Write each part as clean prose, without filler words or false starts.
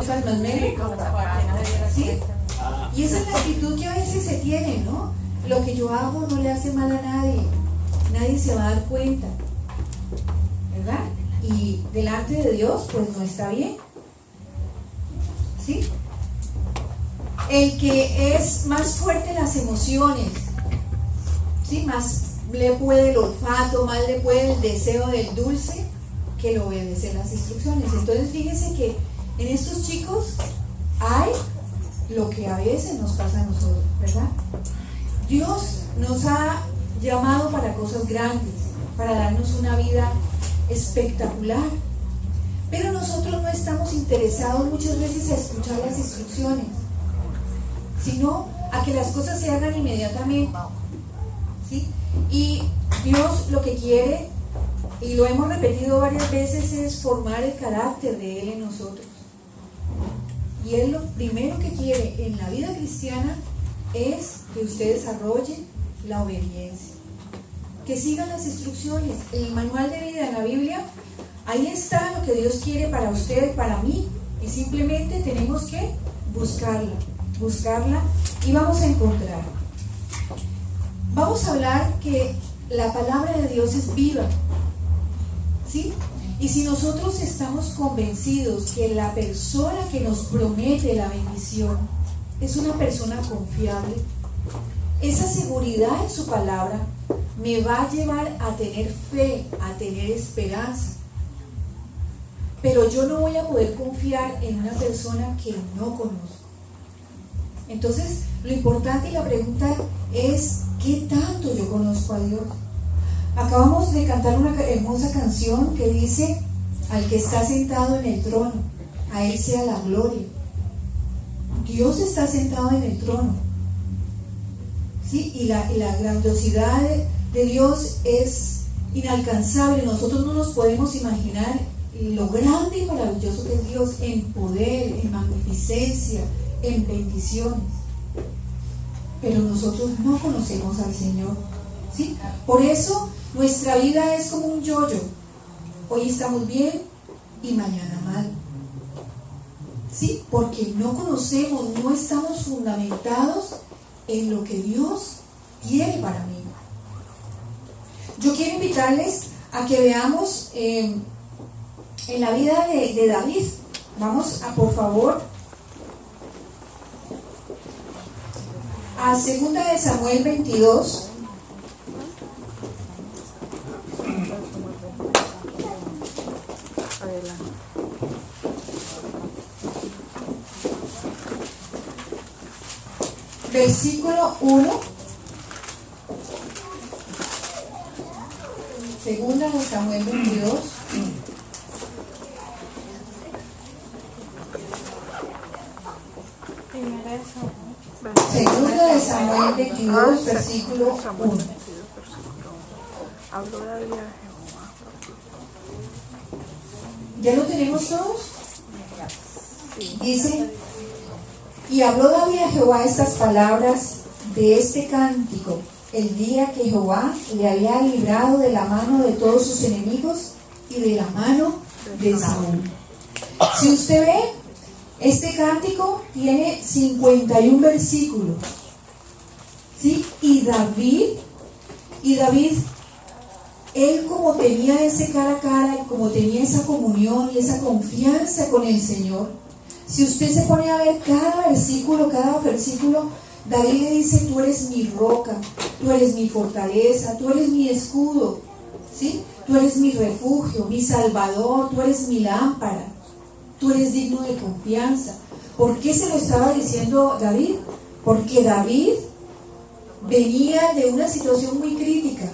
más médico, ¿sí? Y esa es la actitud que a veces se tiene, ¿no? Lo que yo hago no le hace mal a nadie, nadie se va a dar cuenta, ¿verdad? Y delante de Dios, pues no está bien, ¿sí? El que es más fuerte en las emociones, ¿sí? Más le puede el olfato, más le puede el deseo del dulce que el obedecer las instrucciones. Entonces fíjense que en estos chicos hay lo que a veces nos pasa a nosotros, ¿verdad? Dios nos ha llamado para cosas grandes, para darnos una vida espectacular, pero nosotros no estamos interesados muchas veces a escuchar las instrucciones, sino a que las cosas se hagan inmediatamente, ¿sí? Y Dios lo que quiere, y lo hemos repetido varias veces, es formar el carácter de Él en nosotros. Y Él lo primero que quiere en la vida cristiana es que usted desarrolle la obediencia, que sigan las instrucciones. En el manual de vida, en la Biblia, ahí está lo que Dios quiere para usted, para mí, y simplemente tenemos que buscarla y vamos a encontrar. Vamos a hablar que la palabra de Dios es viva, ¿sí? Y si nosotros estamos convencidos que la persona que nos promete la bendición es una persona confiable, esa seguridad en su palabra me va a llevar a tener fe, a tener esperanza. Pero yo no voy a poder confiar en una persona que no conozco. Entonces, lo importante y la pregunta es, ¿qué tanto yo conozco a Dios? Acabamos de cantar una hermosa canción que dice: al que está sentado en el trono, a Él sea la gloria. Dios está sentado en el trono, ¿sí? Y la grandiosidad de Dios es inalcanzable. Nosotros no nos podemos imaginar lo grande y maravilloso que es Dios en poder, en magnificencia, en bendiciones. Pero nosotros no conocemos al Señor, ¿sí? Por eso nuestra vida es como un yo-yo. Hoy estamos bien y mañana mal, ¿sí? Porque no conocemos, no estamos fundamentados en lo que Dios quiere para mí. Yo quiero invitarles a que veamos en la vida de David. Vamos a, por favor, a 2 de Samuel 22. Versículo 1. 2 de Samuel 22. Segunda de Samuel 22, versículo 1. ¿Ya lo tenemos todos? Dice: y habló David a Jehová estas palabras de este cántico el día que Jehová le había librado de la mano de todos sus enemigos y de la mano de Saúl. Si usted ve, este cántico tiene 51 versículos, ¿sí? Y David, él como tenía ese cara a cara, y como tenía esa comunión y esa confianza con el Señor, si usted se pone a ver cada versículo, David le dice: tú eres mi roca, tú eres mi fortaleza, tú eres mi escudo, ¿sí? Tú eres mi refugio, mi salvador, tú eres mi lámpara, tú eres digno de confianza. ¿Por qué se lo estaba diciendo David? Porque David venía de una situación muy crítica,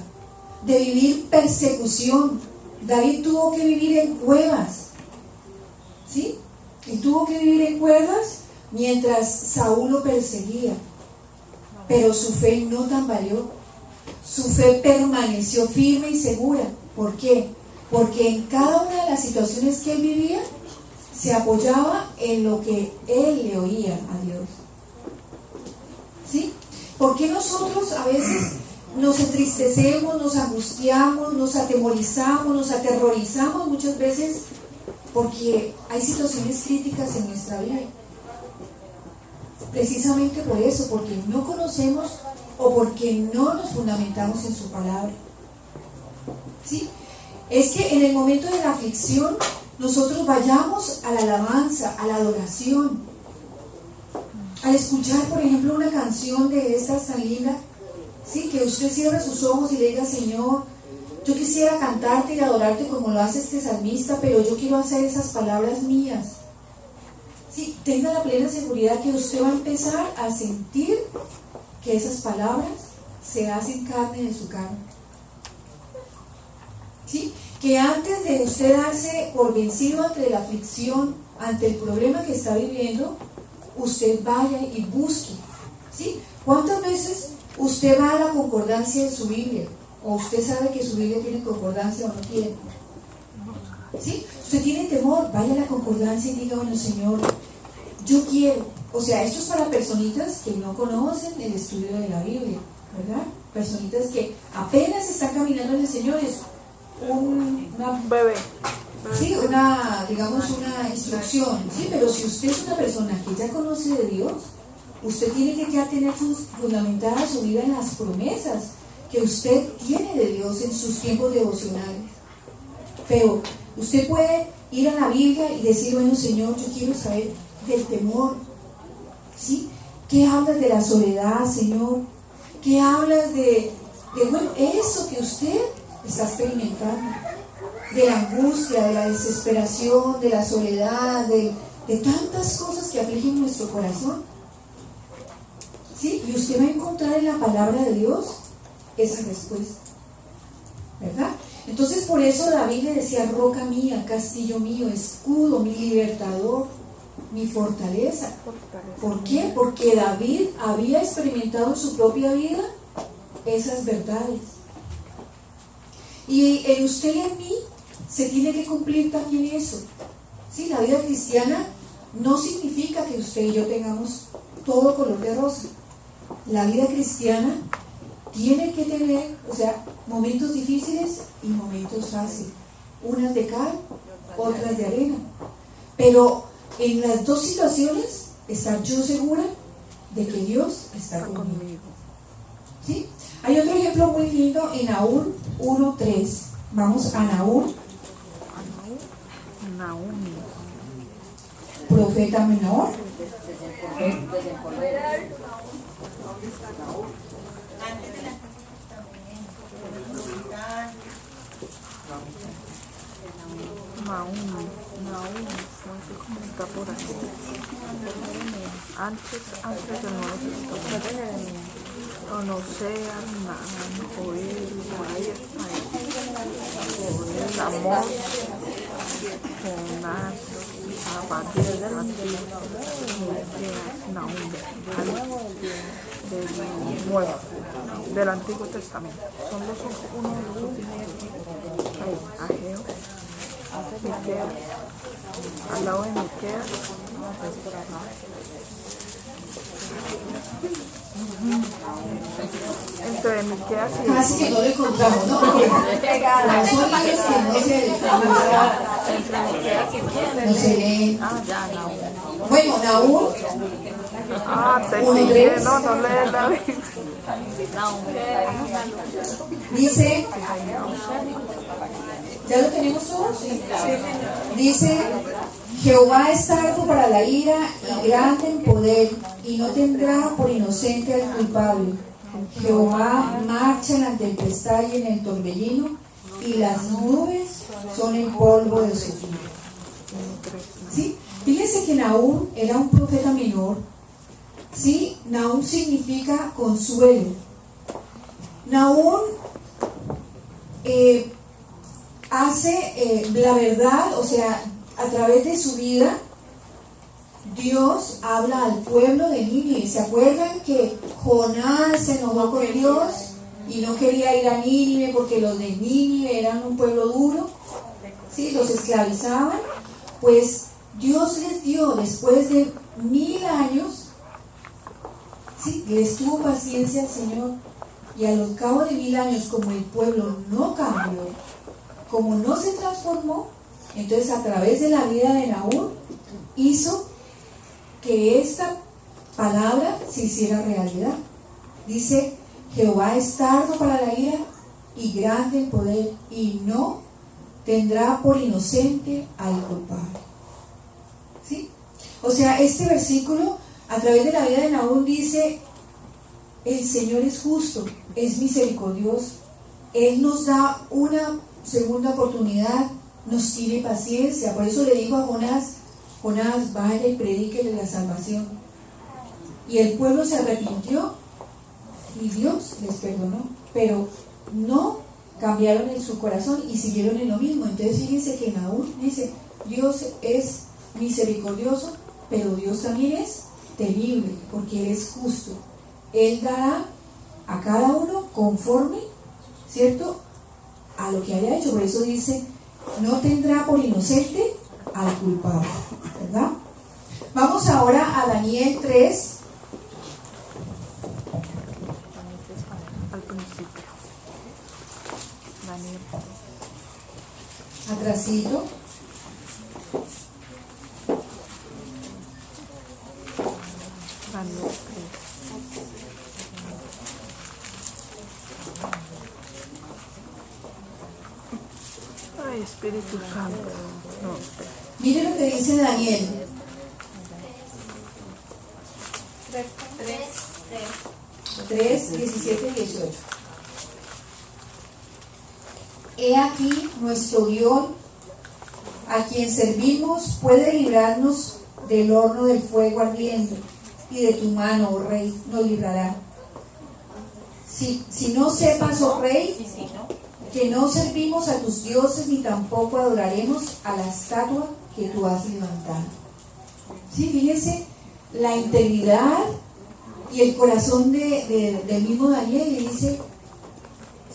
de vivir persecución. David tuvo que vivir en cuevas, ¿sí? Él tuvo que vivir en cuevas mientras Saúl lo perseguía. Pero su fe no tambaleó, su fe permaneció firme y segura. ¿Por qué? Porque en cada una de las situaciones que él vivía se apoyaba en lo que él le oía a Dios, ¿sí? ¿Por qué nosotros a veces nos entristecemos, nos angustiamos, nos atemorizamos, nos aterrorizamos muchas veces porque hay situaciones críticas en nuestra vida. Precisamente por eso, porque no conocemos o porque no nos fundamentamos en su palabra. ¿Sí? Es que en el momento de la aflicción nosotros vayamos a la alabanza, a la adoración. Al escuchar, por ejemplo, una canción de estas tan linda, ¿sí? Que usted cierre sus ojos y le diga: Señor, yo quisiera cantarte y adorarte como lo hace este salmista, pero yo quiero hacer esas palabras mías. Sí, tenga la plena seguridad que usted va a empezar a sentir que esas palabras se hacen carne de su carne. ¿Sí? Que antes de usted darse por vencido ante la aflicción, ante el problema que está viviendo, usted vaya y busque. ¿Sí? ¿Cuántas veces usted va a la concordancia de su Biblia? ¿O usted sabe que su Biblia tiene concordancia o no tiene? ¿Sí? Usted tiene temor, vaya a la concordancia y diga: bueno, Señor, yo quiero. O sea, esto es para personitas que no conocen el estudio de la Biblia, ¿verdad? Personitas que apenas están caminando en el Señor. Es una bebé. Sí, digamos una instrucción, ¿sí? Pero si usted es una persona que ya conoce de Dios, usted tiene que ya tener fundamentada su vida en las promesas que usted tiene de Dios en sus tiempos devocionales. Pero usted puede ir a la Biblia y decir: bueno, Señor, yo quiero saber del temor, ¿sí? ¿Qué hablas de la soledad, Señor? ¿Qué hablas de bueno, eso que usted está experimentando? De la angustia, de la desesperación, de la soledad, de tantas cosas que afligen nuestro corazón. ¿Sí? Y usted va a encontrar en la palabra de Dios esa respuesta, ¿verdad? Entonces, por eso David le decía: roca mía, castillo mío, escudo, mi libertador, mi fortaleza. ¿Por qué? Porque David había experimentado en su propia vida esas verdades. Y en usted y en mí se tiene que cumplir también eso. ¿Sí? La vida cristiana no significa que usted y yo tengamos todo color de rosa. La vida cristiana tiene que tener, o sea, momentos difíciles y momentos fáciles. Unas de cal, otras de arena. Pero en las dos situaciones estar yo segura de que Dios está conmigo. ¿Sí? Hay otro ejemplo muy lindo en Nahum 1:3. Vamos a Nahum. Profeta menor. Nahum, no sé cómo está por aquí. Antes del Nuevo Testamento. Conocer, oír, por ahí está. Oír, amor, Jonás, Abadía, Nahum, del Nuevo, del Antiguo Testamento. Son uno de los últimos. Ageo, Miqueas, al lado de Miqueas, entre Miqueas y casi que no lo encontramos, ¿no? Porque las únicas que no se leen. Bueno, Nahum. te dije, no lees la Biblia. Dice, ¿ya lo tenemos todos? Dice: Jehová es tardo para la ira y grande en poder, y no tendrá por inocente al culpable. Jehová marcha en la tempestad y en el torbellino, y las nubes son el polvo de su vida. ¿Sí? Fíjense que Nahum era un profeta menor. ¿Sí? Nahum significa consuelo. Nahum hace la verdad, o sea, a través de su vida, Dios habla al pueblo de Nínive. ¿Se acuerdan que Jonás se enojó con Dios y no quería ir a Nínive porque los de Nínive eran un pueblo duro? ¿Sí? Los esclavizaban. Pues Dios les dio, después de 1000 años, ¿sí? Les tuvo paciencia al Señor. Y a los cabos de 1000 años, como el pueblo no cambió, como no se transformó, Entonces, a través de la vida de Nahum, hizo que esta palabra se hiciera realidad. Dice: Jehová es tardo para la ira y grande en poder, y no tendrá por inocente al culpable. ¿Sí? O sea, este versículo, a través de la vida de Nahum, dice: el Señor es justo, es misericordioso, Él nos da una segunda oportunidad, nos tiene paciencia. Por eso le dijo a Jonás, vaya y predíquele la salvación. Y el pueblo se arrepintió y Dios les perdonó, pero no cambiaron en su corazón y siguieron en lo mismo. Entonces fíjense que Nahum dice: Dios es misericordioso, pero Dios también es temible, porque Él es justo. Él dará a cada uno conforme, ¿cierto?, a lo que haya hecho. Por eso dice: no tendrá por inocente al culpable, ¿verdad? Vamos ahora a Daniel 3. Al principio. Daniel. Atrasito. Daniel 3. Ay, Espíritu Santo. No, espera. Mire lo que dice Daniel. 3, 17 y 18. He aquí nuestro Dios, a quien servimos, puede librarnos del horno del fuego ardiente, y de tu mano, oh rey, nos librará. Si no sepas, oh rey, que no servimos a tus dioses, ni tampoco adoraremos a la estatua que tú has levantado. Sí, fíjese la integridad y el corazón del mismo Daniel. Le dice: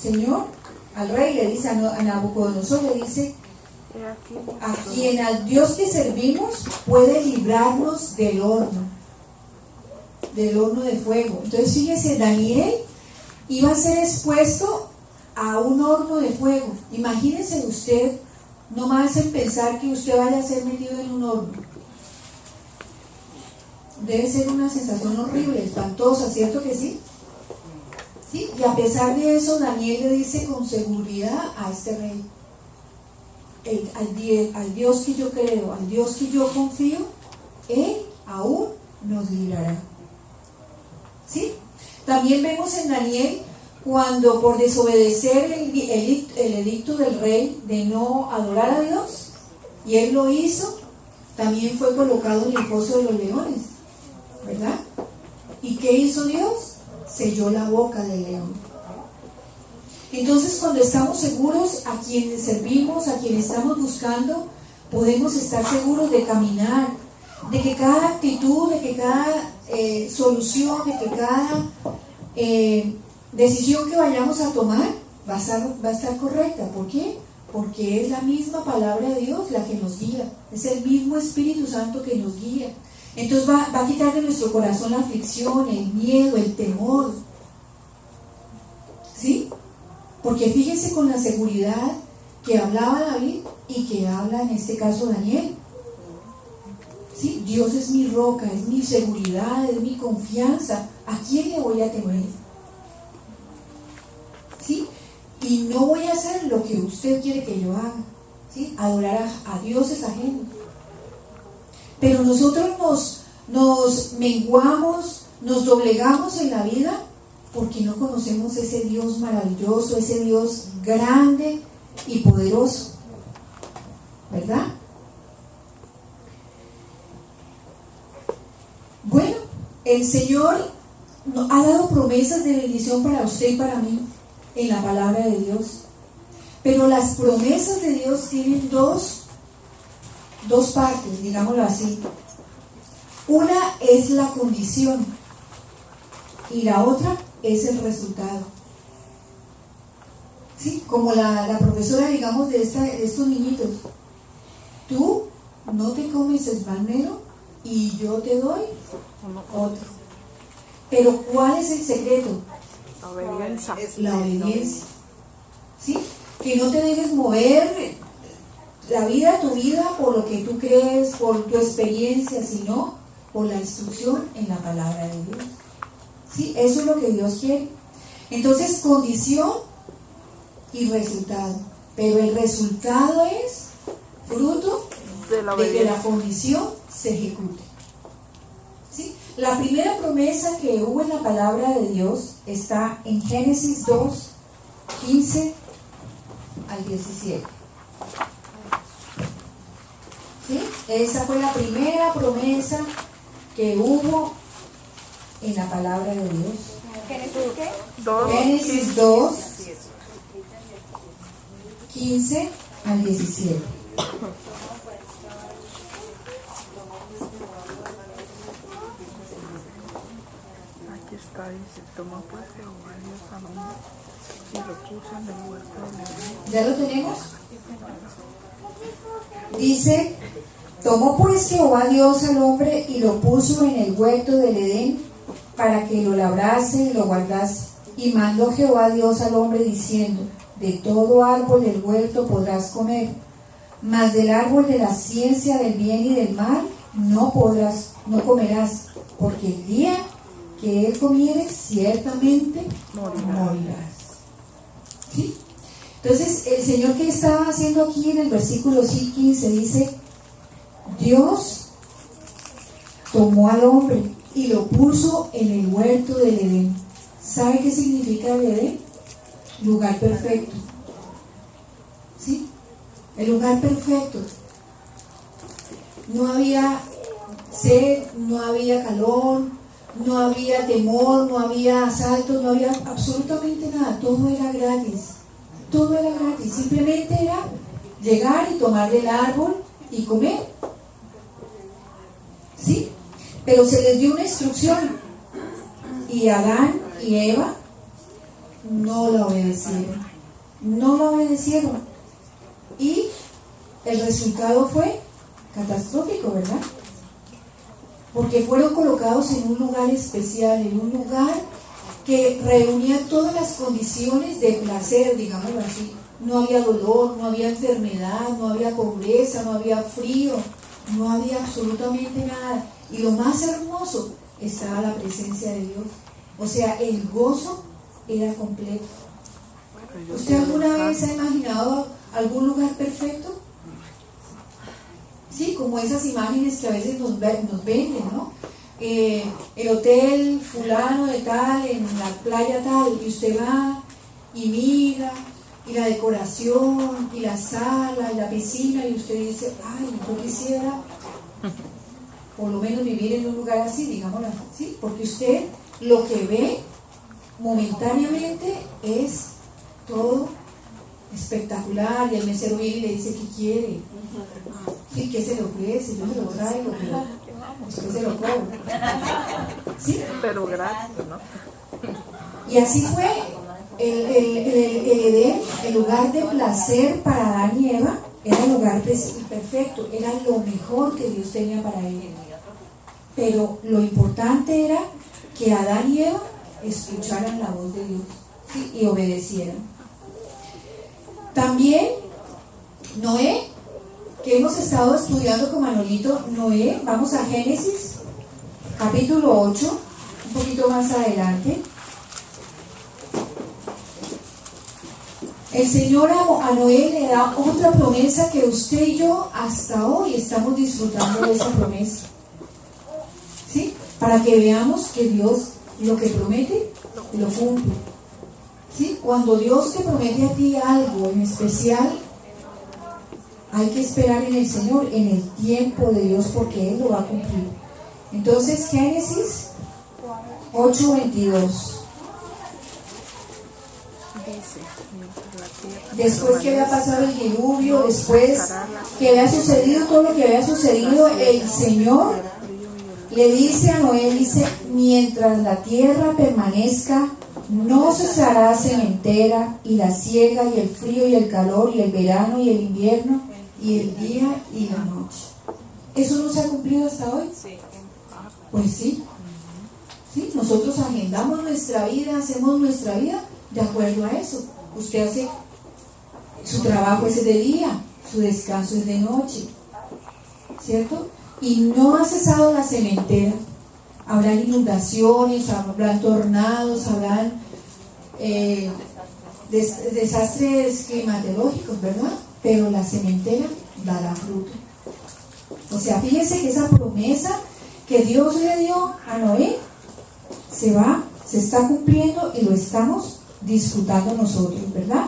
Señor, al rey, le dice a Nabucodonosor, le dice: a quien al Dios que servimos puede librarnos del horno de fuego. Entonces fíjese, Daniel iba a ser expuesto a un horno de fuego. Imagínese usted, nomás en pensar que usted vaya a ser metido en un horno. Debe ser una sensación horrible, espantosa, ¿cierto que sí? ¿Sí? Y a pesar de eso, Daniel le dice con seguridad a este rey: al Dios que yo creo, al Dios que yo confío, Él aún nos librará. ¿Sí? También vemos en Daniel, cuando por desobedecer el edicto del rey de no adorar a Dios, y él lo hizo, también fue colocado en el foso de los leones, ¿verdad? ¿Y qué hizo Dios? Selló la boca del león. Entonces, cuando estamos seguros a quienes servimos, a quienes estamos buscando, podemos estar seguros de caminar, de que cada actitud, de que cada solución, de que cada decisión que vayamos a tomar va a estar correcta. ¿Por qué? Porque es la misma palabra de Dios la que nos guía, es el mismo Espíritu Santo que nos guía. Entonces va a quitar de nuestro corazón la aflicción, el miedo, el temor. ¿Sí? Porque fíjese con la seguridad que hablaba David y que habla en este caso Daniel. ¿Sí? Dios es mi roca, es mi seguridad, es mi confianza. ¿A quién le voy a temer? ¿Sí? Y no voy a hacer lo que usted quiere que yo haga, ¿sí? Adorar a dioses ajenos. Pero nosotros nos menguamos, nos doblegamos en la vida porque no conocemos ese Dios maravilloso, ese Dios grande y poderoso, ¿verdad? Bueno, el Señor ha dado promesas de bendición para usted y para mí en la palabra de Dios, pero las promesas de Dios tienen dos partes, digámoslo así. Una es la condición y la otra es el resultado. ¿Sí? Como la profesora, digamos, de estos niñitos: tú no te comes el palmero y yo te doy otro. Pero ¿cuál es el secreto? La obediencia. La obediencia. ¿Sí? Que no te dejes mover la vida, tu vida, por lo que tú crees, por tu experiencia, sino por la instrucción en la palabra de Dios. ¿Sí? Eso es lo que Dios quiere. Entonces, condición y resultado. Pero el resultado es fruto de que la condición se ejecute. ¿Sí? La primera promesa que hubo en la palabra de Dios está en Génesis 2, 15 al 17. ¿Sí? Esa fue la primera promesa que hubo en la palabra de Dios. ¿Génesis qué? Génesis 2, 15 al 17. Aquí está, dice, toma pues Jehová Dios al hombre y lo puso en el huerto del Edén. ¿Ya lo tenemos? Dice, tomó pues Jehová Dios al hombre y lo puso en el huerto del Edén para que lo labrase y lo guardase. Y mandó Jehová Dios al hombre diciendo, de todo árbol del huerto podrás comer, mas del árbol de la ciencia del bien y del mal no comerás, porque el día que él comieres ciertamente morirás. ¿Sí? Entonces, el Señor, que estaba haciendo aquí en el versículo 15, dice, Dios tomó al hombre y lo puso en el huerto del Edén. ¿Sabe qué significa el Edén? Lugar perfecto. ¿Sí? El lugar perfecto. No había sed, no había calor, no había temor, no había asaltos, no había absolutamente nada. Todo era gratis. Todo era gratis. Simplemente era llegar y tomar del árbol y comer. ¿Sí? Pero se les dio una instrucción. Y Adán y Eva no la obedecieron. No la obedecieron. Y el resultado fue catastrófico, ¿verdad? Porque fueron colocados en un lugar especial, en un lugar que reunía todas las condiciones de placer, digámoslo así. No había dolor, no había enfermedad, no había pobreza, no había frío, no había absolutamente nada. Y lo más hermoso, estaba la presencia de Dios. O sea, el gozo era completo. ¿Usted alguna vez ha imaginado algún lugar perfecto? Sí, como esas imágenes que a veces nos venden, ¿no? El hotel fulano de tal, en la playa tal, y usted va y mira, y la decoración, y la sala, y la piscina, y usted dice, ay, yo quisiera por lo menos vivir en un lugar así, digámoslo así, porque usted lo que ve momentáneamente es todo espectacular, y el mesero viene y le dice, ¿qué quiere? ¿Sí? ¿Qué se le ofrece? Yo se lo traigo, pero después se lo cobro. ¿Sí? Pero gratis, ¿no? Y así fue el Edén, el lugar de placer para Adán y Eva, era el lugar perfecto, era lo mejor que Dios tenía para ellos. Pero lo importante era que Adán y Eva escucharan la voz de Dios, ¿sí? Y obedecieran. También Noé, que hemos estado estudiando con Manolito, Noé, vamos a Génesis, capítulo 8, un poquito más adelante. El Señor a Noé le da otra promesa que usted y yo hasta hoy estamos disfrutando de esa promesa. ¿Sí? Para que veamos que Dios lo que promete, lo cumple. ¿Sí? Cuando Dios te promete a ti algo en especial, hay que esperar en el Señor, en el tiempo de Dios, porque Él lo va a cumplir. Entonces, Génesis 8:22. Después que había pasado el diluvio, después que había sucedido todo lo que había sucedido, el Señor le dice a Noé, dice, mientras la tierra permanezca, no cesará sementera, y la siega, y el frío, y el calor, y el verano, y el invierno, y el día y la noche. ¿Eso no se ha cumplido hasta hoy? Pues sí. ¿Sí? Nosotros agendamos nuestra vida, hacemos nuestra vida de acuerdo a eso. Usted hace su trabajo ese de día, su descanso es de noche, ¿cierto? Y no ha cesado la sementera. Habrán inundaciones, habrán tornados, habrán desastres climatológicos, ¿verdad? Pero la sementera dará fruto. O sea, fíjense que esa promesa que Dios le dio a Noé se está cumpliendo y lo estamos disfrutando nosotros, ¿verdad?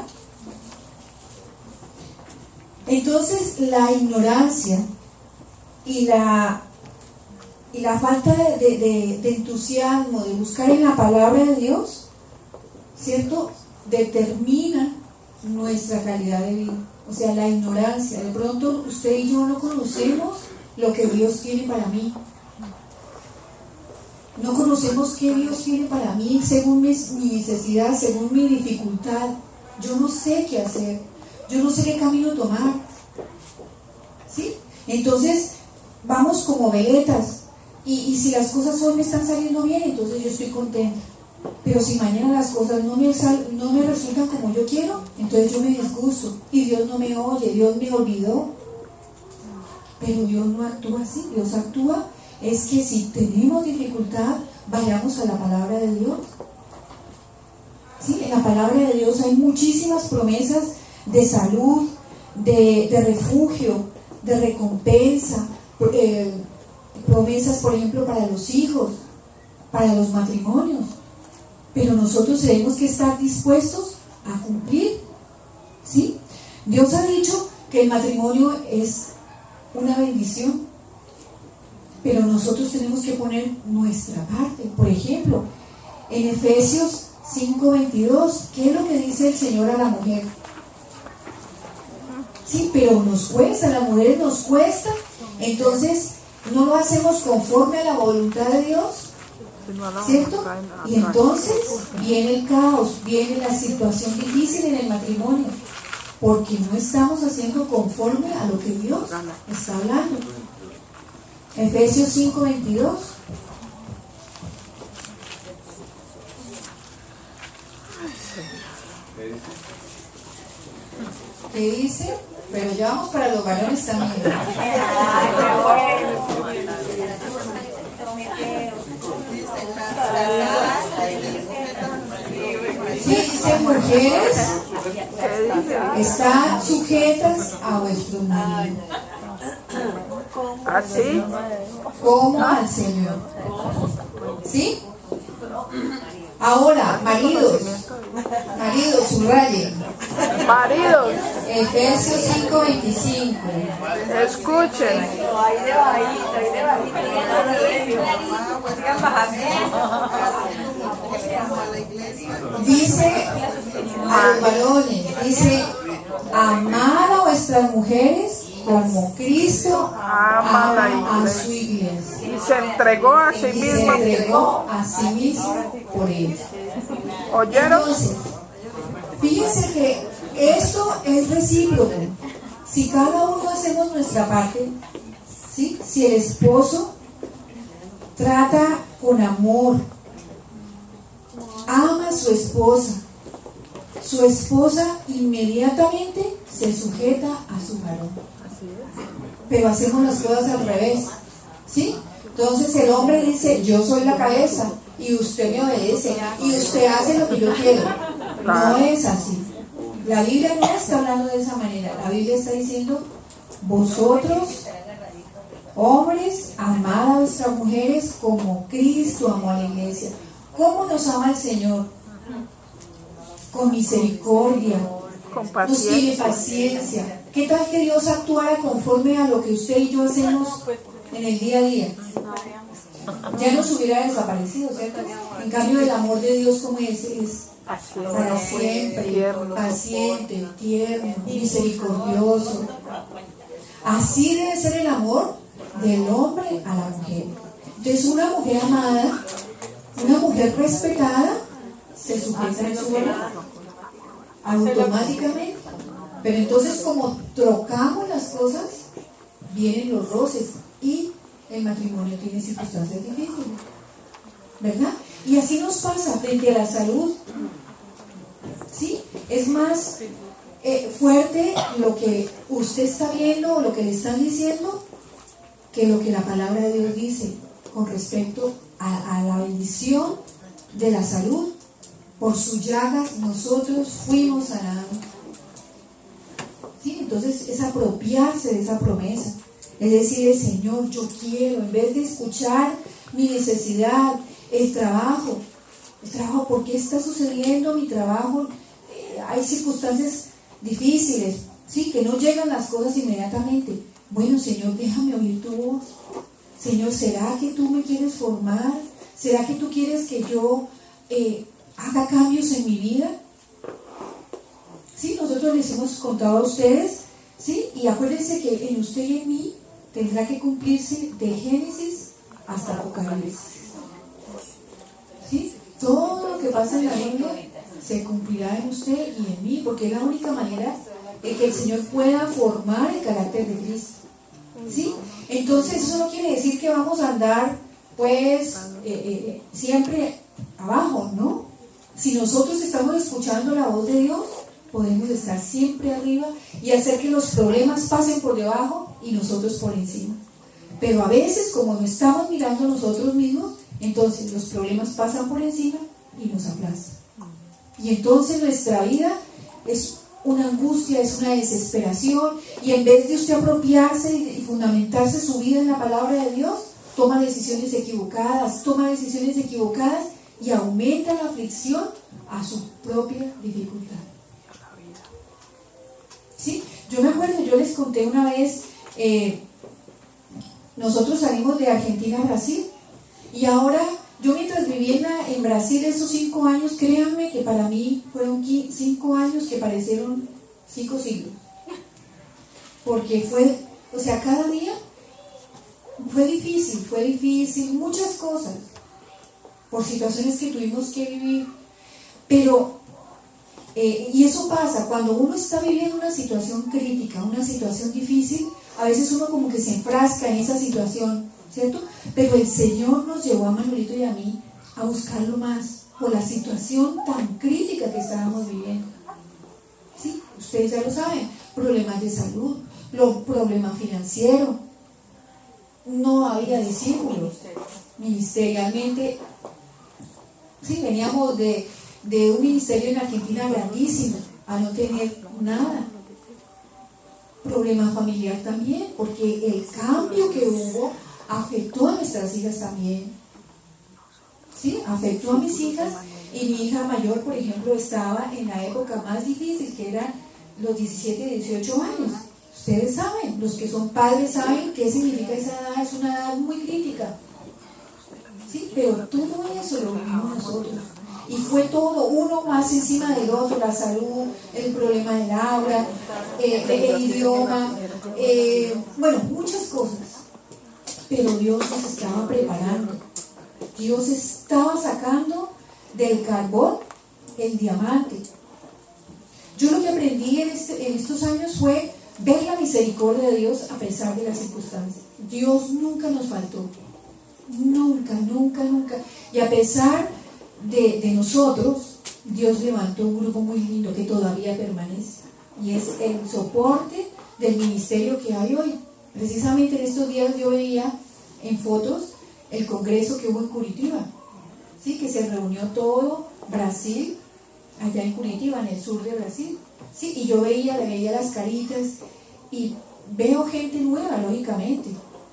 Entonces, la ignorancia y la falta de entusiasmo, de buscar en la palabra de Dios, ¿cierto?, determina nuestra calidad de vida. O sea, la ignorancia. De pronto usted y yo no conocemos lo que Dios tiene para mí. No conocemos qué Dios tiene para mí según mi necesidad, según mi dificultad. Yo no sé qué hacer. Yo no sé qué camino tomar. ¿Sí? Entonces, vamos como veletas. Y si las cosas hoy me están saliendo bien, entonces yo estoy contenta. Pero si mañana las cosas no me resultan como yo quiero, entonces yo me disgusto. Y Dios no me oye, Dios me olvidó. Pero Dios no actúa así. Dios actúa es que si tenemos dificultad, vayamos a la palabra de Dios. ¿Sí? En la palabra de Dios hay muchísimas promesas de salud, de refugio, de recompensa, promesas, por ejemplo, para los hijos, para los matrimonios. Pero nosotros tenemos que estar dispuestos a cumplir. ¿Sí? Dios ha dicho que el matrimonio es una bendición, pero nosotros tenemos que poner nuestra parte. Por ejemplo, en Efesios 5:22, ¿qué es lo que dice el Señor a la mujer? Sí, pero nos cuesta, a las mujeres nos cuesta, entonces no lo hacemos conforme a la voluntad de Dios, ¿cierto? Y entonces viene el caos, viene la situación difícil en el matrimonio, porque no estamos haciendo conforme a lo que Dios está hablando. Efesios 5:22. ¿Qué dice? Pero ya vamos para los varones también. Sí, dice: mujeres, están sujetas a vuestros maridos. ¿Así? Como al Señor. ¿Sí? Ahora, maridos, subrayen. Maridos, Efesios 5:25. escuchen. Dice a los varones, dice: amad a vuestras mujeres como Cristo ama a su iglesia. Y se entregó a sí Y se mismo. entregó a sí mismo por ella. ¿Oyeron? Entonces, fíjense que esto es recíproco. Si cada uno hacemos nuestra parte, ¿sí? Si el esposo trata con amor, ama a su esposa inmediatamente se sujeta a su varón. Pero hacemos las cosas al revés, ¿sí? Entonces el hombre dice: yo soy la cabeza y usted me obedece y usted hace lo que yo quiero. No es así. La Biblia no está hablando de esa manera. La Biblia está diciendo: vosotros, hombres, amad a vuestras mujeres como Cristo amó a la iglesia. ¿Cómo nos ama el Señor? Con misericordia, nos tiene paciencia. ¿Qué tal que Dios actuara conforme a lo que usted y yo hacemos en el día a día? Ya nos hubiera desaparecido, ¿cierto? En cambio, el amor de Dios, como es para siempre, paciente, tierno, misericordioso. Así debe ser el amor del hombre a la mujer. Entonces, una mujer amada, una mujer respetada, se sujeta a su varón automáticamente. Pero entonces, como trocamos las cosas, vienen los roces y el matrimonio tiene circunstancias difíciles, ¿verdad? Y así nos pasa frente a la salud. ¿Sí? Es más, fuerte lo que usted está viendo o lo que le están diciendo que lo que la palabra de Dios dice con respecto a la bendición de la salud. Por sus llagas nosotros fuimos sanados. ¿Sí? Entonces es apropiarse de esa promesa. Es decir, Señor, yo quiero, en vez de escuchar mi necesidad, el trabajo, ¿por qué está sucediendo mi trabajo? Hay circunstancias difíciles, ¿sí? Que no llegan las cosas inmediatamente. Bueno, Señor, déjame oír tu voz. Señor, ¿será que tú me quieres formar? ¿Será que tú quieres que yo haga cambios en mi vida? Sí, nosotros les hemos contado a ustedes, ¿sí? Y acuérdense que en usted y en mí tendrá que cumplirse de Génesis hasta Apocalipsis. ¿Sí? Todo lo que pasa en la Biblia se cumplirá en usted y en mí, porque es la única manera de que el Señor pueda formar el carácter de Cristo. ¿Sí? Entonces eso no quiere decir que vamos a andar pues siempre abajo, ¿no? Si nosotros estamos escuchando la voz de Dios, podemos estar siempre arriba y hacer que los problemas pasen por debajo y nosotros por encima. Pero a veces, como no estamos mirando a nosotros mismos, entonces los problemas pasan por encima y nos aplastan. Y entonces nuestra vida es una angustia, es una desesperación, y en vez de usted apropiarse y fundamentarse su vida en la palabra de Dios, toma decisiones equivocadas y aumenta la aflicción a su propia dificultad. ¿Sí? Yo me acuerdo, yo les conté una vez, nosotros salimos de Argentina a Brasil, y ahora yo mientras viví en Brasil esos 5 años, créanme que para mí fueron 5 años que parecieron 5 siglos, porque fue, o sea, cada día fue difícil, muchas cosas, por situaciones que tuvimos que vivir, pero y eso pasa, cuando uno está viviendo una situación crítica, una situación difícil, a veces uno como que se enfrasca en esa situación, ¿cierto? Pero el Señor nos llevó a Manuelito y a mí a buscarlo más por la situación tan crítica que estábamos viviendo. ¿Sí? Ustedes ya lo saben, problemas de salud, problemas financieros, no había discípulos, ministerialmente, sí, veníamos de un ministerio en Argentina grandísimo a no tener nada. Problema familiar también, porque el cambio que hubo afectó a nuestras hijas también. ¿Sí? Afectó a mis hijas, y mi hija mayor, por ejemplo, estaba en la época más difícil, que eran los 17 y 18 años. Ustedes saben, los que son padres saben qué significa esa edad, es una edad muy crítica. ¿Sí? Pero todo eso lo vivimos nosotros. Y fue todo, uno más encima del otro, la salud, el problema del habla, el idioma, bueno, muchas cosas. Pero Dios nos estaba preparando. Dios estaba sacando del carbón el diamante. Yo lo que aprendí en estos años fue ver la misericordia de Dios a pesar de las circunstancias. Dios nunca nos faltó. Nunca. Y a pesar de nosotros, Dios levantó un grupo muy lindo que todavía permanece, y es el soporte del ministerio que hay hoy. Precisamente en estos días yo veía en fotos el congreso que hubo en Curitiba, ¿sí? Que se reunió todo Brasil allá en Curitiba, en el sur de Brasil, ¿sí? Y yo veía las caritas y veo gente nueva, lógicamente,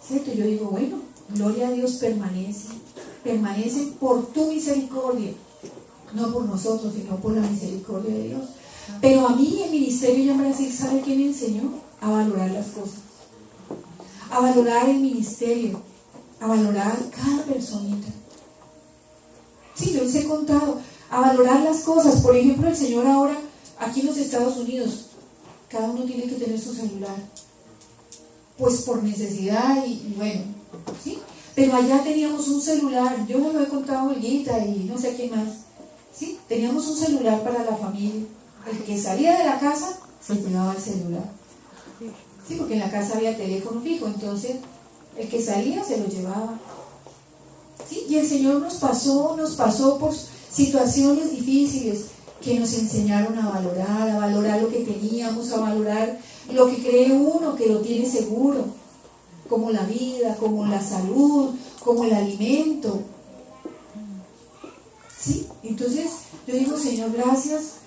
¿cierto? Yo digo, bueno, gloria a Dios, permanece por tu misericordia, no por nosotros, sino por la misericordia de Dios. Pero a mí el ministerio en Brasil, ¿sabe qué me enseñó? A valorar las cosas, a valorar el ministerio, a valorar cada personita. Sí, yo les he contado, a valorar las cosas. Por ejemplo, el Señor ahora, aquí en los Estados Unidos, cada uno tiene que tener su celular, pues por necesidad y bueno, ¿sí? Pero allá teníamos un celular, yo me lo he contado a Olguita y no sé a quién más, ¿sí? Teníamos un celular para la familia. El que salía de la casa se llevaba el celular, ¿sí? Porque en la casa había teléfono fijo, entonces el que salía se lo llevaba, ¿sí? Y el Señor nos pasó por situaciones difíciles, que nos enseñaron a valorar lo que teníamos, a valorar lo que cree uno que lo tiene seguro, como la vida, como la salud, como el alimento. ¿Sí? Entonces yo digo, Señor, gracias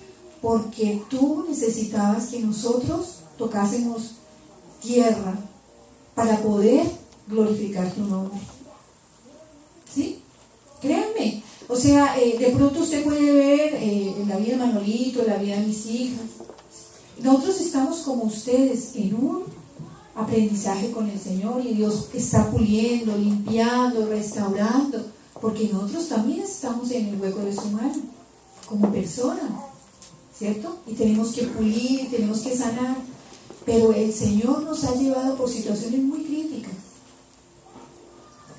porque tú necesitabas que nosotros tocásemos tierra para poder glorificar tu nombre. ¿Sí? Créanme. O sea, de pronto usted puede ver en la vida de Manolito, en la vida de mis hijas. Nosotros estamos como ustedes en un aprendizaje con el Señor y Dios está puliendo, limpiando, restaurando, porque nosotros también estamos en el hueco de su mano, como personas, ¿cierto? Y tenemos que pulir, tenemos que sanar, pero el Señor nos ha llevado por situaciones muy críticas,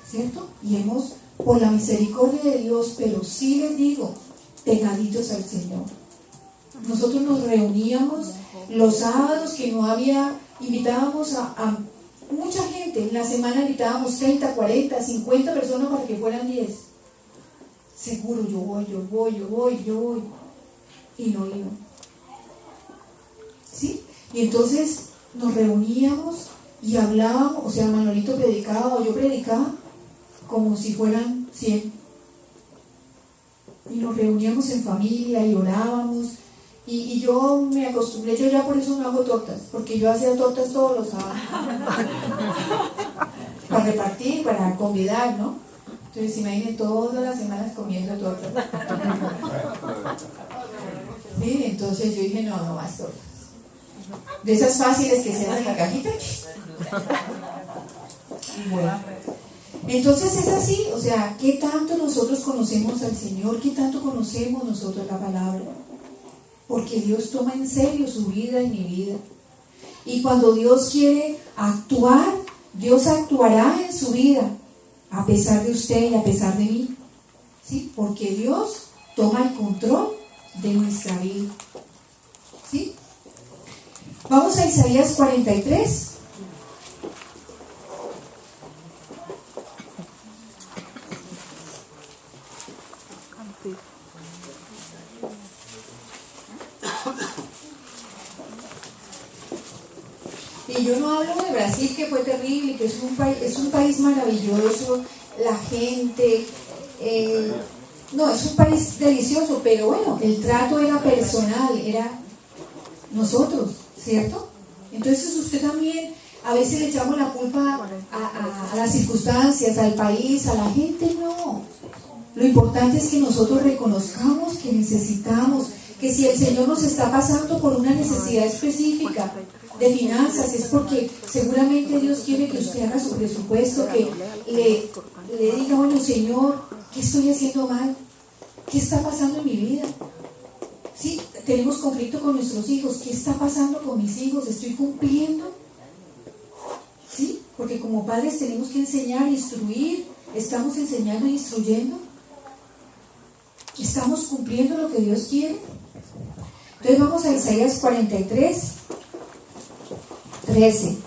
¿cierto? Y hemos, por la misericordia de Dios, pero sí les digo, pegaditos al Señor. Nosotros nos reuníamos los sábados que no había, invitábamos a mucha gente, en la semana invitábamos 30, 40, 50 personas para que fueran 10. Seguro, yo voy, y no iban. ¿Sí? Y entonces nos reuníamos y hablábamos, o sea, Manolito predicaba o yo predicaba, como si fueran 100. Y nos reuníamos en familia y orábamos. Y yo me acostumbré, yo ya por eso no hago tortas, porque yo hacía tortas todos los sábados. Para repartir, para convidar, ¿no? Entonces imaginen todas las semanas comiendo tortas. Sí, entonces yo dije, no más tortas. De esas fáciles que se dan en la cajita. Y bueno. Entonces es así, o sea, ¿qué tanto nosotros conocemos al Señor? ¿Qué tanto conocemos nosotros la palabra? Porque Dios toma en serio su vida y mi vida. Y cuando Dios quiere actuar, Dios actuará en su vida, a pesar de usted y a pesar de mí. ¿Sí? Porque Dios toma el control de nuestra vida. ¿Sí? Vamos a Isaías 43. Y yo no hablo de Brasil, que fue terrible, que es un país maravilloso, la gente, no, es un país delicioso, pero bueno, el trato era personal, era nosotros, ¿cierto? Entonces usted también, a veces le echamos la culpa a las circunstancias, al país, a la gente, no. Lo importante es que nosotros reconozcamos que necesitamos, que si el Señor nos está pasando por una necesidad específica de finanzas, es porque seguramente Dios quiere que usted haga su presupuesto, que le diga, bueno, Señor, ¿qué estoy haciendo mal? ¿Qué está pasando en mi vida? Sí, tenemos conflicto con nuestros hijos. ¿Qué está pasando con mis hijos? ¿Estoy cumpliendo? Sí, porque como padres tenemos que enseñar e instruir. ¿Estamos enseñando e instruyendo? ¿Estamos cumpliendo lo que Dios quiere? Entonces vamos a Isaías 43, 13.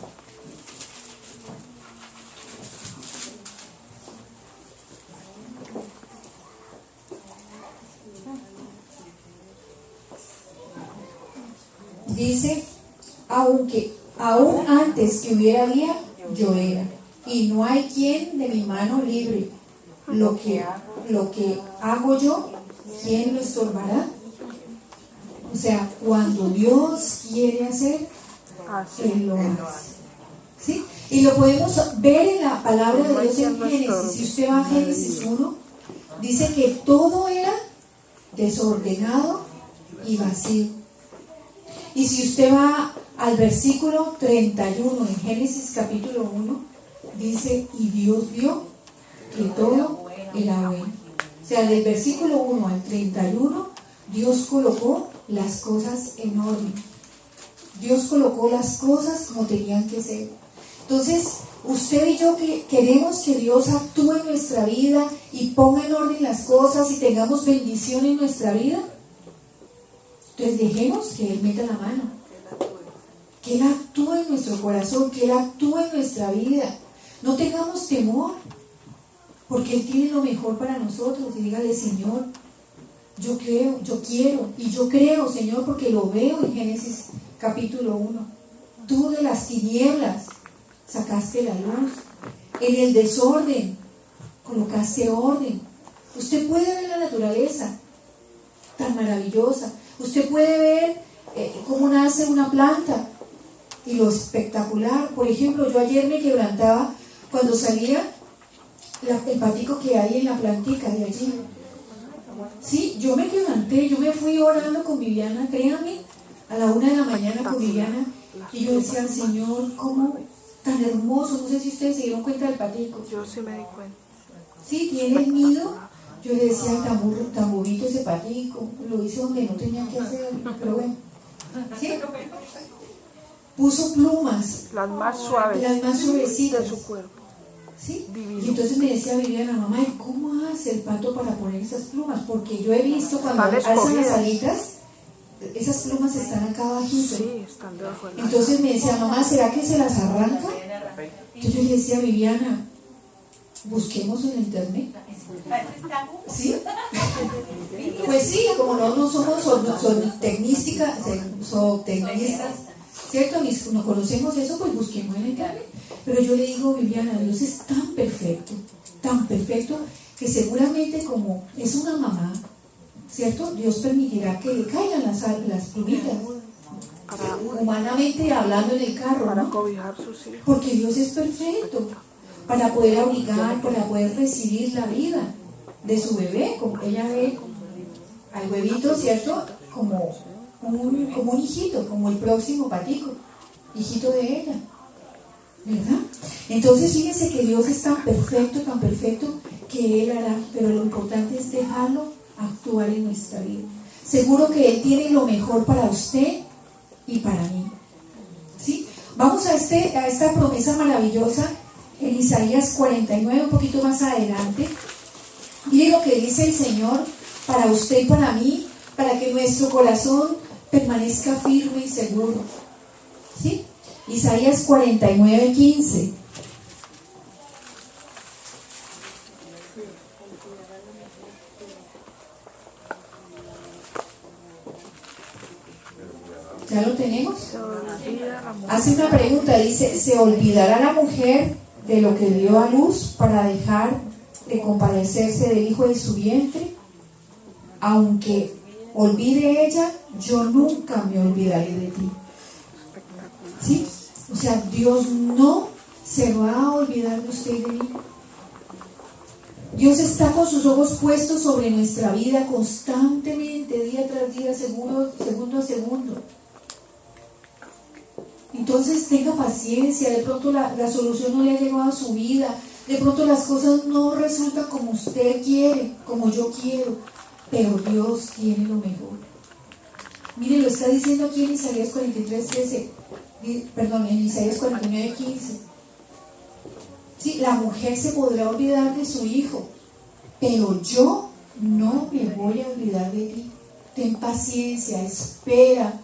Dice, aún antes que hubiera día, yo era, y no hay quien de mi mano libre. Lo que hago yo, ¿quién lo estorbará? O sea, cuando Dios quiere hacer, Él lo hace. ¿Sí? Y lo podemos ver en la palabra de Dios en Génesis. Si usted va a Génesis 1, dice que todo era desordenado y vacío. Y si usted va al versículo 31 en Génesis capítulo 1, dice, y Dios vio que todo era bueno. O sea, del versículo 1 al 31, Dios colocó las cosas en orden. Dios colocó las cosas como tenían que ser. Entonces, usted y yo que queremos que Dios actúe en nuestra vida y ponga en orden las cosas y tengamos bendición en nuestra vida, entonces dejemos que Él meta la mano, que Él actúe en nuestro corazón, que Él actúe en nuestra vida. No tengamos temor, porque Él tiene lo mejor para nosotros. Y dígale, Señor, yo creo, yo quiero, y yo creo, Señor, porque lo veo en Génesis capítulo 1. Tú de las tinieblas sacaste la luz, en el desorden colocaste orden. Usted puede ver la naturaleza tan maravillosa, usted puede ver cómo nace una planta y lo espectacular. Por ejemplo, yo ayer me quebrantaba cuando salía el patico que hay en la plantica de allí. Sí, yo me quebranté, yo me fui orando con Viviana, créanme, a la 1 de la mañana con Viviana, y yo decía, Señor, ¿cómo tan hermoso? No sé si ustedes se dieron cuenta del patico. Yo sí me di cuenta. Sí, tiene el nido. Yo le decía, tan bonito ese patico, lo hizo donde no tenía que hacer, pero bueno. ¿Sí? Puso plumas, Las más suaves suavecitas de su cuerpo. ¿Sí? Divino. Y entonces me decía Viviana, mamá, ¿y cómo hace el pato para poner esas plumas? Porque yo he visto cuando Están alzan las escogidas. alitas, esas plumas están acá abajito. Sí, están debajo de la Entonces me decía, mamá, ¿será que se las arranca? Entonces yo le decía a Viviana, busquemos en internet. ¿Sí? Pues sí, como no somos tecnistas, ¿cierto? Ni no conocemos eso, pues busquemos en internet. Pero yo le digo, Viviana, Dios es tan perfecto, que seguramente como es una mamá, ¿cierto? Dios permitirá que le caigan las plumitas, humanamente hablando en el carro, para ¿no? cobijar sus hijos. Porque Dios es perfecto, para poder abrigar, para poder recibir la vida de su bebé, como ella ve al huevito, ¿cierto? Como un hijito, como el próximo patico, hijito de ella, ¿verdad? Entonces fíjense que Dios es tan perfecto que Él hará, pero lo importante es dejarlo actuar en nuestra vida. Seguro que Él tiene lo mejor para usted y para mí, ¿sí? Vamos a esta promesa maravillosa en Isaías 49, un poquito más adelante. Mire lo que dice el Señor para usted y para mí, para que nuestro corazón permanezca firme y seguro, ¿sí? Isaías 49, 15. ¿Ya lo tenemos? Hace una pregunta, dice, ¿se olvidará la mujer de lo que dio a luz para dejar de compadecerse del hijo de su vientre? Aunque olvide ella, yo nunca me olvidaré de ti. ¿Sí? O sea, Dios no se va a olvidar de usted y de mí. Dios está con sus ojos puestos sobre nuestra vida constantemente, día tras día, segundo a segundo. Entonces tenga paciencia, de pronto la solución no le ha llegado a su vida, de pronto las cosas no resultan como usted quiere, como yo quiero, pero Dios tiene lo mejor. Mire, lo está diciendo aquí en Isaías 43, 13, perdón, en Isaías 49, 15. Sí, la mujer se podrá olvidar de su hijo, pero yo no me voy a olvidar de ti. Ten paciencia, espera.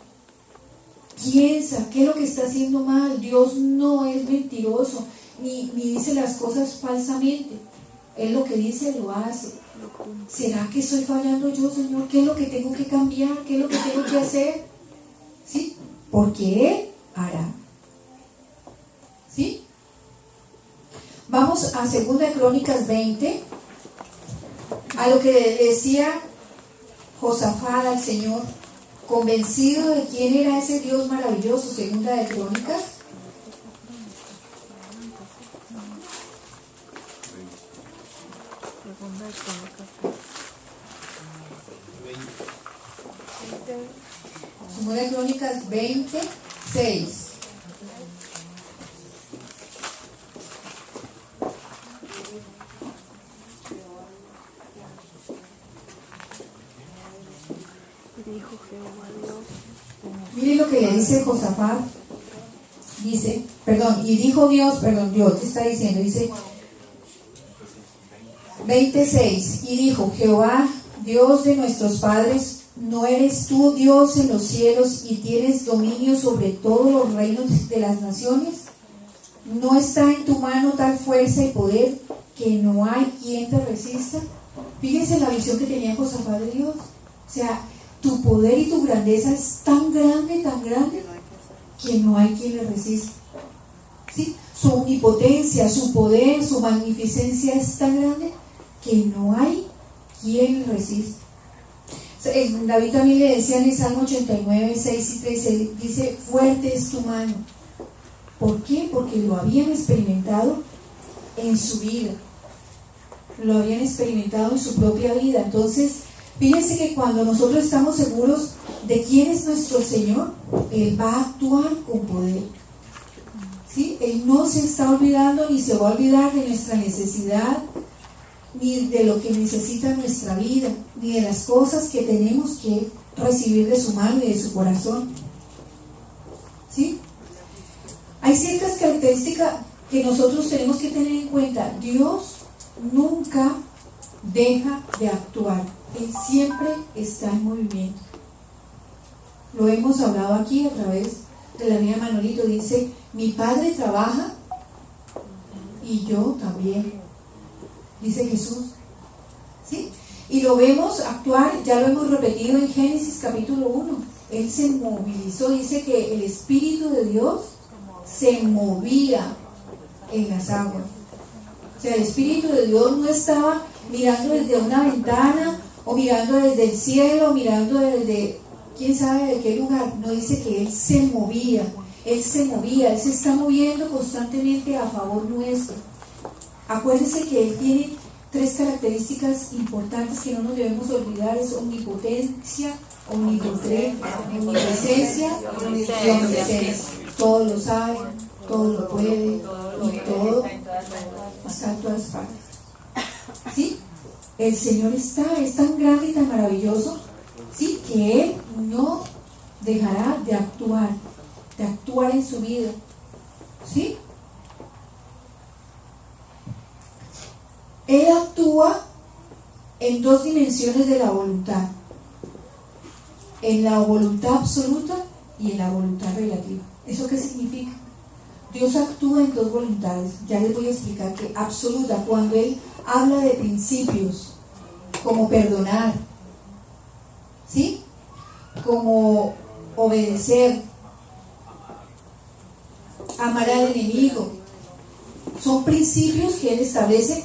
Piensa, ¿qué es lo que está haciendo mal? Dios no es mentiroso, ni dice las cosas falsamente. Él lo que dice lo hace. ¿Será que estoy fallando yo, Señor? ¿Qué es lo que tengo que cambiar? ¿Qué es lo que tengo que hacer? ¿Sí? Porque Él hará. ¿Sí? Vamos a 2 Crónicas 20, a lo que le decía Josafat al Señor, convencido de quién era ese Dios maravilloso. 2 Crónicas. Segunda de Crónicas 26. Mire lo que le dice Josafat. Dice, Dios está diciendo, dice 26, y dijo Jehová, Dios de nuestros padres, ¿no eres tú Dios en los cielos y tienes dominio sobre todos los reinos de las naciones? ¿No está en tu mano tal fuerza y poder que no hay quien te resista? Fíjense la visión que tenía Josafat de Dios. O sea, tu poder y tu grandeza es tan grande, que no hay quien le resista. ¿Sí? Su omnipotencia, su poder, su magnificencia es tan grande que no hay quien le resista. David también le decía en el Salmo 89, 6 y 13, dice, fuerte es tu mano. ¿Por qué? Porque lo habían experimentado en su vida, lo habían experimentado en su propia vida. Entonces, fíjense que cuando nosotros estamos seguros de quién es nuestro Señor, Él va a actuar con poder. ¿Sí? Él no se está olvidando ni se va a olvidar de nuestra necesidad, ni de lo que necesita nuestra vida, ni de las cosas que tenemos que recibir de su mano y de su corazón. ¿Sí? Hay ciertas características que nosotros tenemos que tener en cuenta. Dios nunca deja de actuar. Él siempre está en movimiento. Lo hemos hablado aquí a través de la niña Manolito. Dice, mi padre trabaja y yo también, dice Jesús. ¿Sí? Y lo vemos actuar, ya lo hemos repetido en Génesis capítulo 1. Él se movilizó, dice que el Espíritu de Dios se movía en las aguas. O sea, el Espíritu de Dios no estaba mirando desde una ventana o mirando desde el cielo, mirando desde quién sabe de qué lugar. No, dice que Él se movía, Él se está moviendo constantemente a favor nuestro. Acuérdense que Él tiene 3 características importantes que no nos debemos olvidar: es omnipotencia, omnipresencia y omnipresencia. Todo lo sabe, todo lo puede y todo está en todas partes. ¿Sí? El Señor es tan grande y tan maravilloso, ¿sí?, que Él no dejará de actuar en su vida. ¿Sí? Él actúa en 2 dimensiones de la voluntad: en la voluntad absoluta y en la voluntad relativa. ¿Eso qué significa? Dios actúa en 2 voluntades. Ya les voy a explicar que absoluta, cuando Él habla de principios como perdonar, ¿sí?, como obedecer, amar al enemigo, son principios que Él establece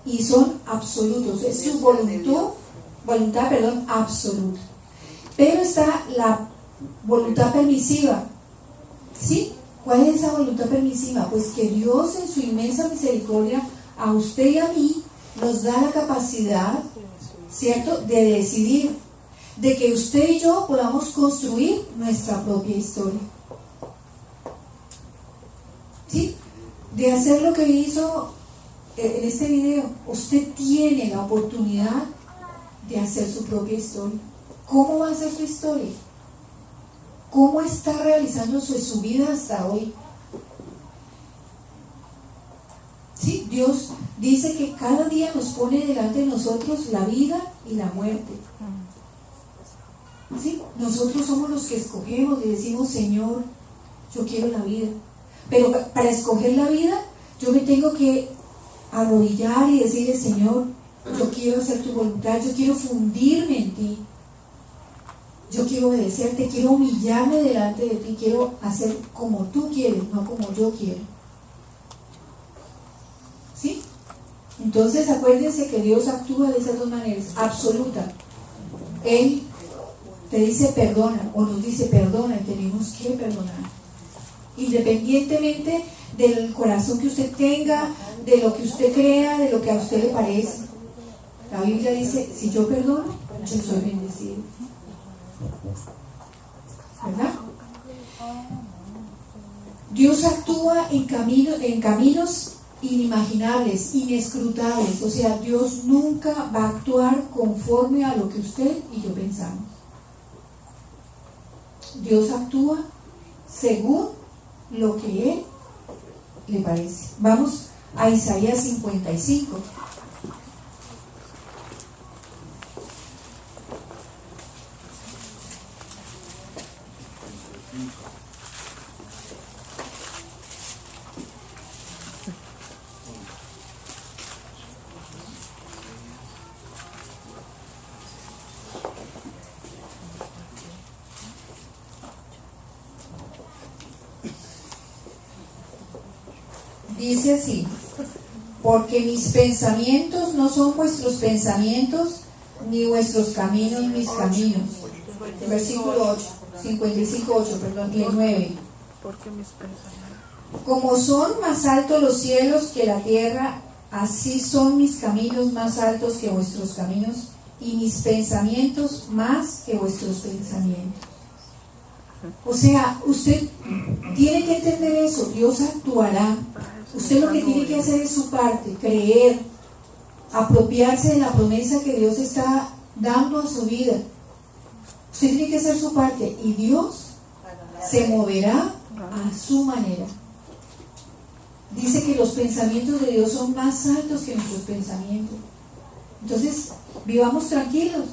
y son absolutos. Es su voluntad absoluta. Pero está la voluntad permisiva. ¿Sí? ¿Cuál es esa voluntad permisiva? Pues que Dios, en su inmensa misericordia, a usted y a mí nos da la capacidad, ¿cierto?, de decidir, de que usted y yo podamos construir nuestra propia historia. ¿Sí? De hacer lo que hizo en este video. Usted tiene la oportunidad de hacer su propia historia. ¿Cómo va a ser su historia? ¿Cómo está realizando su vida hasta hoy? Sí, Dios dice que cada día nos pone delante de nosotros la vida y la muerte. ¿Sí? Nosotros somos los que escogemos y decimos, Señor, yo quiero la vida. Pero para escoger la vida, yo me tengo que arrodillar y decirle, Señor, yo quiero hacer tu voluntad, yo quiero fundirme en ti. Yo quiero obedecerte, quiero humillarme delante de ti, quiero hacer como tú quieres, no como yo quiero. ¿Sí? Entonces acuérdense que Dios actúa de esas 2 maneras: absoluta. Él te dice perdona, o nos dice perdona, y tenemos que perdonar. Independientemente del corazón que usted tenga, de lo que usted crea, de lo que a usted le parece. La Biblia dice, si yo perdono, yo soy bendecido. ¿Verdad? Dios actúa en caminos inimaginables, inescrutables. O sea, Dios nunca va a actuar conforme a lo que usted y yo pensamos. Dios actúa según lo que Él le parece. Vamos a Isaías 55. dice así: porque mis pensamientos no son vuestros pensamientos, ni vuestros caminos mis caminos. Versículo 8, 55:8, perdón, y el 9. Porque mis pensamientos. Como son más altos los cielos que la tierra, así son mis caminos más altos que vuestros caminos, y mis pensamientos más que vuestros pensamientos. O sea, usted tiene que entender eso. Dios actuará. Usted lo que tiene que hacer es su parte, creer, apropiarse de la promesa que Dios está dando a su vida. Usted tiene que hacer su parte y Dios se moverá a su manera. Dice que los pensamientos de Dios son más altos que nuestros pensamientos. Entonces, vivamos tranquilos.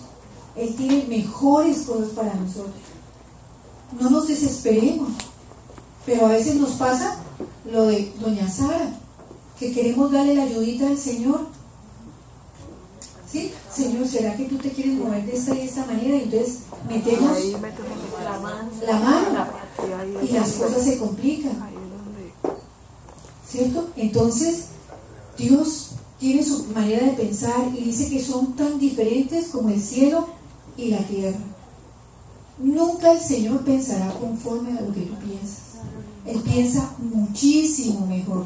Él tiene mejores cosas para nosotros. No nos desesperemos. Pero a veces nos pasa lo de doña Sara, que queremos darle la ayudita al Señor. ¿Sí? Señor, ¿será que tú te quieres mover de esta y esta manera? Y entonces metemos la mano y las cosas se complican. ¿Cierto? Entonces, Dios tiene su manera de pensar y dice que son tan diferentes como el cielo y la tierra. Nunca el Señor pensará conforme a lo que tú piensas. Él piensa muchísimo mejor.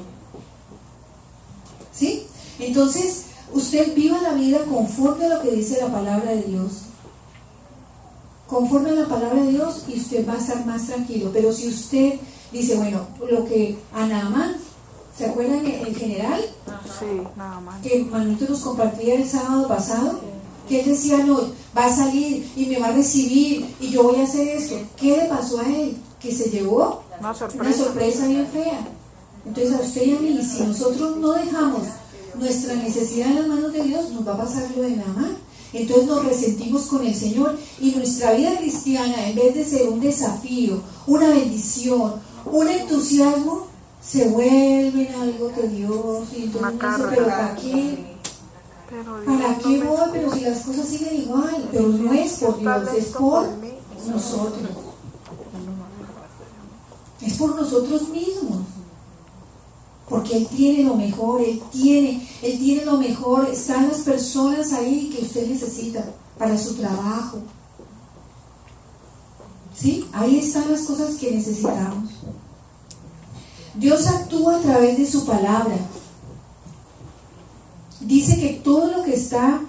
¿Sí? Entonces, usted viva la vida conforme a lo que dice la palabra de Dios. Conforme a la palabra de Dios, y usted va a estar más tranquilo. Pero si usted dice, bueno, lo que a Naamán, ¿se acuerdan el general? Sí, nada más. Que Manuel nos compartía el sábado pasado, que él decía, no, va a salir y me va a recibir y yo voy a hacer esto. ¿Qué le pasó a él? Que se llevó una sorpresa bien fea. Entonces a usted y a mí, si nosotros no dejamos nuestra necesidad en las manos de Dios, nos va a pasar lo de Naamán. Entonces nos resentimos con el Señor y nuestra vida cristiana, en vez de ser un desafío, una bendición, un entusiasmo, se vuelve en algo tedioso. Y entonces uno dice, pero ¿para qué? ¿Para qué voy? Pero si las cosas siguen igual. Pero no es por Dios, es por nosotros. Es por nosotros mismos. Porque Él tiene lo mejor, Él tiene lo mejor. Están las personas ahí que usted necesita para su trabajo. ¿Sí? Ahí están las cosas que necesitamos. Dios actúa a través de su palabra. Dice que todo lo que está,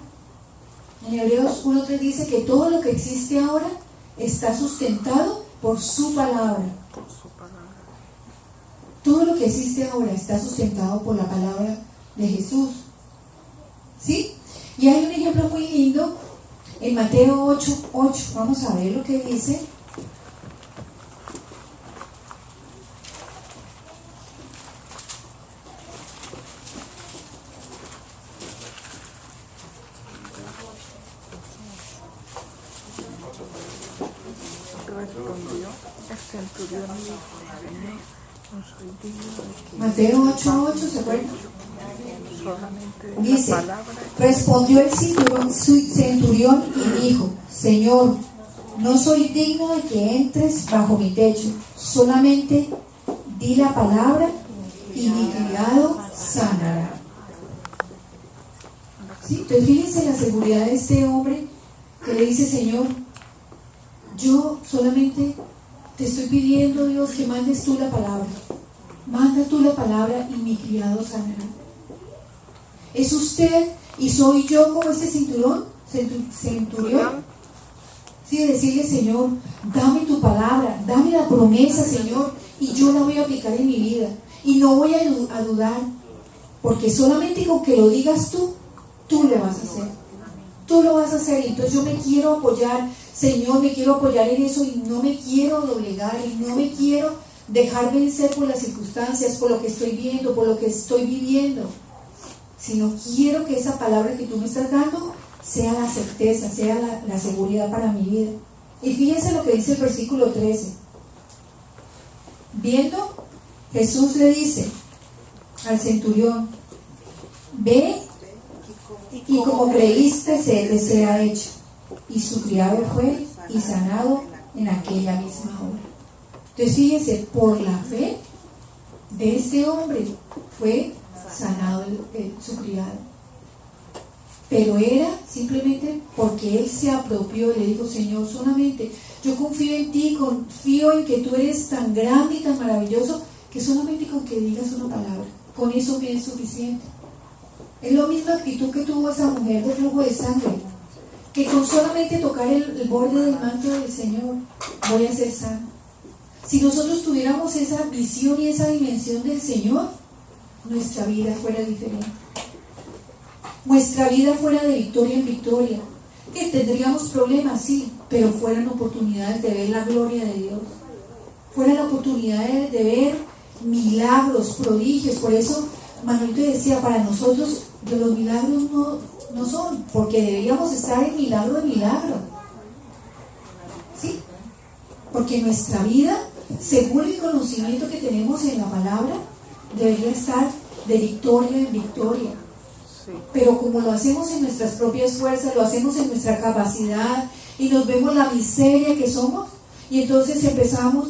en Hebreos 1:3 dice que todo lo que existe ahora está sustentado por su palabra. Todo lo que existe ahora está sustentado por la palabra de Jesús. ¿Sí? Y hay un ejemplo muy lindo en Mateo 8:8. Vamos a ver lo que dice. Respondió el centurión y dijo, Señor, no soy digno de que... Mateo 8:8, ¿se acuerdan? Solamente Dice, la palabra. respondió el centurión y dijo, Señor, no soy digno de que entres bajo mi techo, solamente di la palabra y mi criado sanará. ¿Sí? Entonces fíjense la seguridad de este hombre que le dice, Señor, yo solamente te estoy pidiendo, Dios, que mandes tú la palabra. Manda tú la palabra y mi criado sanará. ¿Es usted y soy yo como este centurión? Sí, decirle, Señor, dame tu palabra, dame la promesa, Señor, y yo la voy a aplicar en mi vida. Y no voy a dudar, porque solamente con que lo digas tú lo vas a hacer. Tú lo vas a hacer, y entonces yo me quiero apoyar, Señor, me quiero apoyar en eso y no me quiero doblegar y no me quiero dejar vencer por las circunstancias, por lo que estoy viendo, por lo que estoy viviendo, sino quiero que esa palabra que tú me estás dando sea la certeza, sea la seguridad para mi vida. Y fíjense lo que dice el versículo 13. Viendo, Jesús le dice al centurión, ve y como creíste se le sea hecho. Y su criado fue y sanado en aquella misma hora. Entonces fíjense, por la fe de este hombre, fue sanado su criado. Pero era simplemente porque él se apropió y le dijo: Señor, solamente yo confío en ti, confío en que tú eres tan grande y tan maravilloso, que solamente con que digas una palabra, con eso me es suficiente. Es la misma actitud que tuvo esa mujer de flujo de sangre, que con solamente tocar el borde del manto del Señor voy a ser sano. Si nosotros tuviéramos esa visión y esa dimensión del Señor, nuestra vida fuera diferente. Nuestra vida fuera de victoria en victoria. Que tendríamos problemas, sí, pero fueran oportunidades de ver la gloria de Dios. Fueran oportunidades de ver milagros, prodigios. Por eso Manuelito decía, para nosotros los milagros no son, porque deberíamos estar en milagro. ¿Sí? Porque nuestra vida, según el conocimiento que tenemos en la palabra, debería estar de victoria en victoria. Sí. Pero como lo hacemos en nuestras propias fuerzas, lo hacemos en nuestra capacidad y nos vemos la miseria que somos, y entonces empezamos,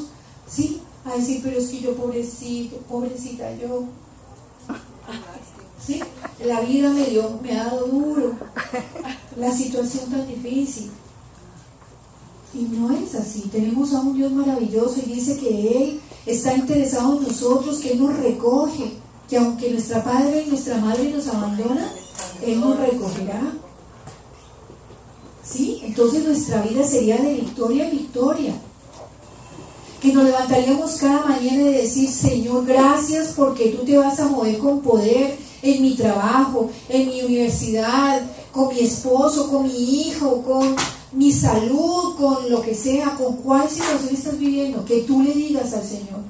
¿sí?, a decir: pero es que yo pobrecita yo, ¿sí?, la vida me ha dado duro, la situación tan difícil. Y no es así. Tenemos a un Dios maravilloso y dice que Él está interesado en nosotros, que Él nos recoge, que aunque nuestra padre y nuestra madre nos abandonan, Él nos recogerá. ¿Sí? Entonces nuestra vida sería de victoria en victoria. Que nos levantaríamos cada mañana y decir: Señor, gracias porque tú te vas a mover con poder en mi trabajo, en mi universidad, con mi esposo, con mi hijo, con mi salud, con lo que sea, con cuál situación estás viviendo, que tú le digas al Señor.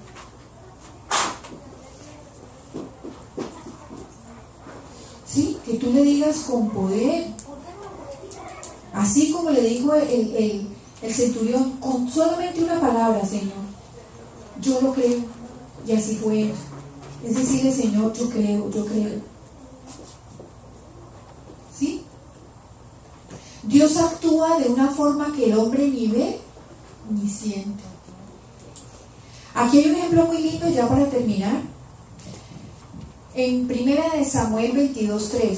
Sí, que tú le digas con poder. Así como le dijo el centurión, con solamente una palabra: Señor, yo lo creo, y así fue. Es decirle: Señor, yo creo. ¿Sí? Dios actúa de una forma que el hombre ni ve ni siente. Aquí hay un ejemplo muy lindo ya para terminar. En 1 Samuel 22:3.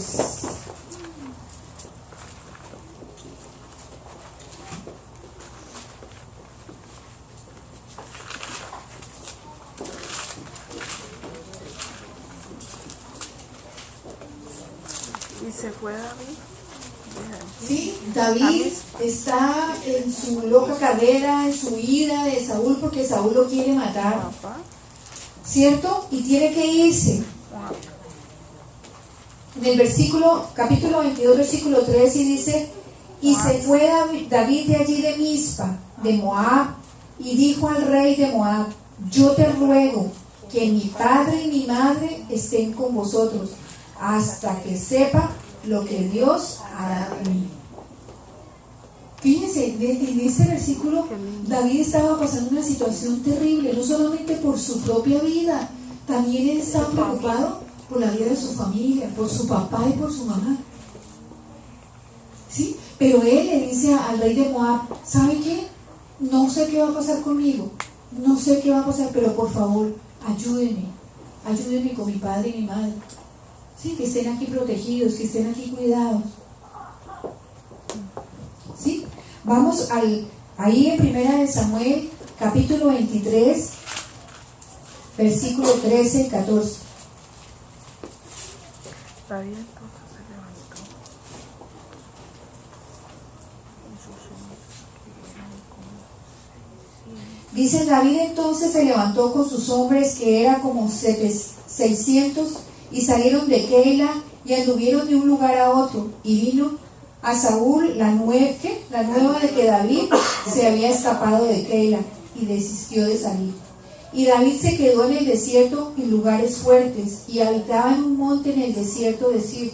Y se fue David. Sí, David está en su loca carrera, en su ira de Saúl, porque Saúl lo quiere matar, ¿cierto? Y tiene que irse. En el capítulo 22, versículo 3, y dice: y se fue David de allí de Mizpa, de Moab, y dijo al rey de Moab: yo te ruego que mi padre y mi madre estén con vosotros, hasta que sepa lo que Dios hará de mí. Fíjense, en este versículo David estaba pasando una situación terrible, no solamente por su propia vida, también él estaba preocupado por la vida de su familia, por su papá y por su mamá. ¿Sí? Pero él le dice al rey de Moab: ¿sabe qué? No sé qué va a pasar conmigo, no sé qué va a pasar, pero por favor, ayúdenme con mi padre y mi madre. Sí, que estén aquí protegidos, que estén aquí cuidados. ¿Sí? Vamos ahí en 1 Samuel, capítulo 23, versículo 13 y 14. David entonces se levantó Dice: David entonces se levantó con sus hombres, que era como 600, y salieron de Keila y anduvieron de un lugar a otro, y vino a Saúl la nueva de que David se había escapado de Keila y desistió de salir. Y David se quedó en el desierto, en lugares fuertes, y habitaba en un monte en el desierto de Sif,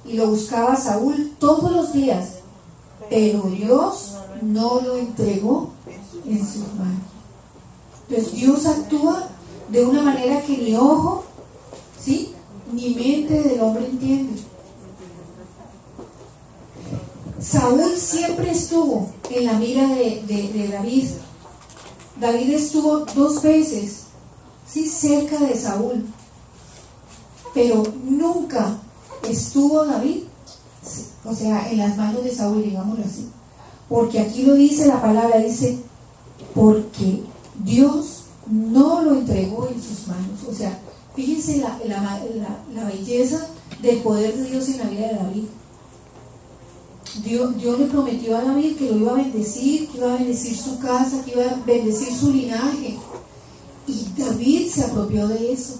y lo buscaba Saúl todos los días, pero Dios no lo entregó en sus manos. Entonces Dios actúa de una manera que ni ojo, ¿sí?, ni mente del hombre entiende. Saúl siempre estuvo en la mira de David. David estuvo 2 veces, ¿sí?, cerca de Saúl. pero nunca estuvo David, o sea, en las manos de Saúl, digámoslo así. Porque aquí lo dice la palabra, dice, porque Dios no lo entregó en sus manos. O sea, fíjense la belleza del poder de Dios en la vida de David. Dios le prometió a David que lo iba a bendecir, que iba a bendecir su casa, que iba a bendecir su linaje. Y David se apropió de eso.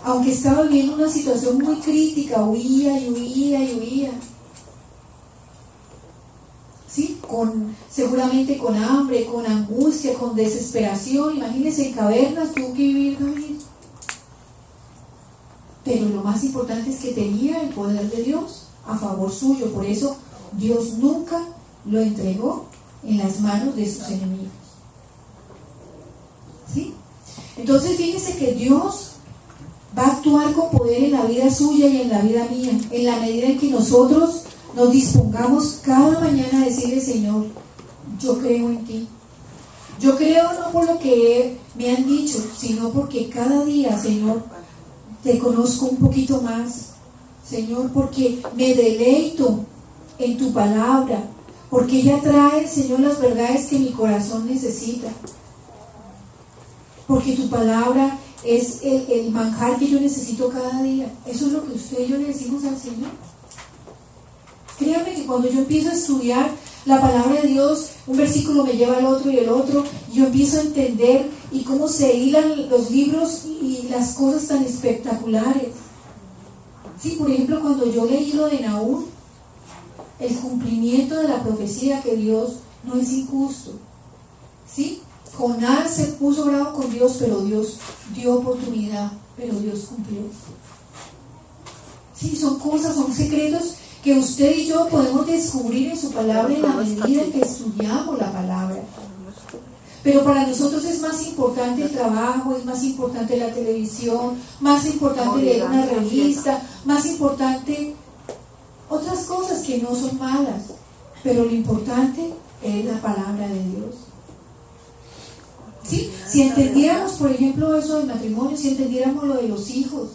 Aunque estaba viviendo una situación muy crítica, huía y huía y huía. ¿Sí? Seguramente con hambre, con angustia, con desesperación. Imagínense, en cavernas tuvo que vivir David. Pero lo más importante es que tenía el poder de Dios a favor suyo. Por eso Dios nunca lo entregó en las manos de sus enemigos. ¿Sí? Entonces fíjense que Dios va a actuar con poder en la vida suya y en la vida mía, en la medida en que nosotros nos dispongamos cada mañana a decirle: Señor, yo creo en ti. Yo creo no por lo que me han dicho, sino porque cada día, Señor, te conozco un poquito más. Señor, porque me deleito en tu palabra, porque ella trae, Señor, las verdades que mi corazón necesita. Porque tu palabra es el manjar que yo necesito cada día. Eso es lo que usted y yo le decimos al Señor. Créame que cuando yo empiezo a estudiar la palabra de Dios, un versículo me lleva al otro y el otro, y yo empiezo a entender y cómo se hilan los libros y las cosas tan espectaculares. Sí, por ejemplo, cuando yo leí lo de Nahum, el cumplimiento de la profecía que Dios no es injusto. ¿Sí? Jonás se puso bravo con Dios, pero Dios dio oportunidad, pero Dios cumplió. Sí, son cosas, son secretos que usted y yo podemos descubrir en su palabra en la medida en que estudiamos la palabra. Pero para nosotros es más importante el trabajo, es más importante la televisión, más importante leer una revista, más importante otras cosas que no son malas, pero lo importante es la palabra de Dios. ¿Sí? Si entendiéramos, por ejemplo, eso del matrimonio, si entendiéramos lo de los hijos,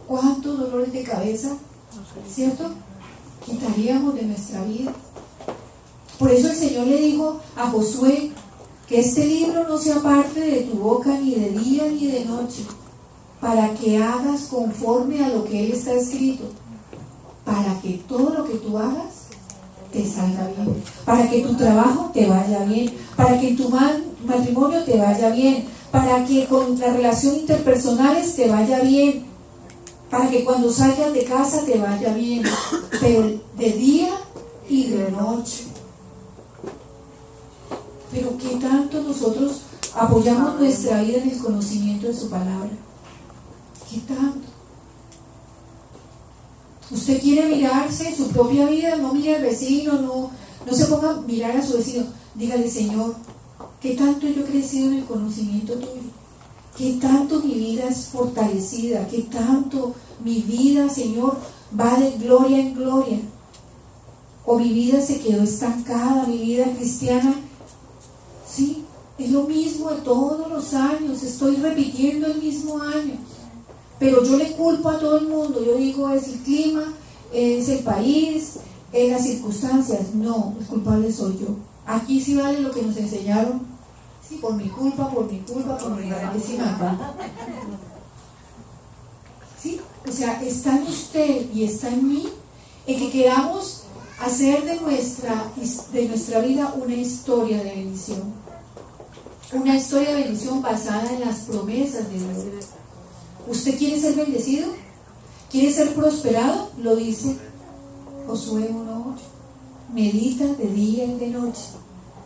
¿cuántos dolores de cabeza, cierto?, quitaríamos de nuestra vida? Por eso el Señor le dijo a Josué: que este libro no sea parte de tu boca ni de día ni de noche, para que hagas conforme a lo que Él está escrito, para que todo lo que tú hagas te salga bien, para que tu trabajo te vaya bien, para que en tu matrimonio te vaya bien, para que con las relaciones interpersonales te vaya bien, para que cuando salgas de casa te vaya bien, pero de día y de noche. Pero ¿qué tanto nosotros apoyamos nuestra vida en el conocimiento de su palabra? ¿Qué tanto? Usted quiere mirarse en su propia vida, no mire al vecino, no se ponga a mirar a su vecino. Dígale: Señor, ¿qué tanto yo he crecido en el conocimiento tuyo? ¿Qué tanto mi vida es fortalecida? ¿Qué tanto mi vida, Señor, va de gloria en gloria? ¿O mi vida se quedó estancada, mi vida cristiana? Sí, es lo mismo de todos los años, estoy repitiendo el mismo año, pero yo le culpo a todo el mundo. Yo digo: es el clima, es el país, es las circunstancias. No, el culpable soy yo. Aquí sí vale lo que nos enseñaron: sí, por mi culpa, por mi grandísima culpa. Sí, o sea, está en usted y está en mí, en que queramos hacer de nuestra vida una historia de bendición. Una historia de bendición basada en las promesas de Dios. ¿Usted quiere ser bendecido? ¿Quiere ser prosperado? Lo dice Josué 1:8. Medita de día y de noche,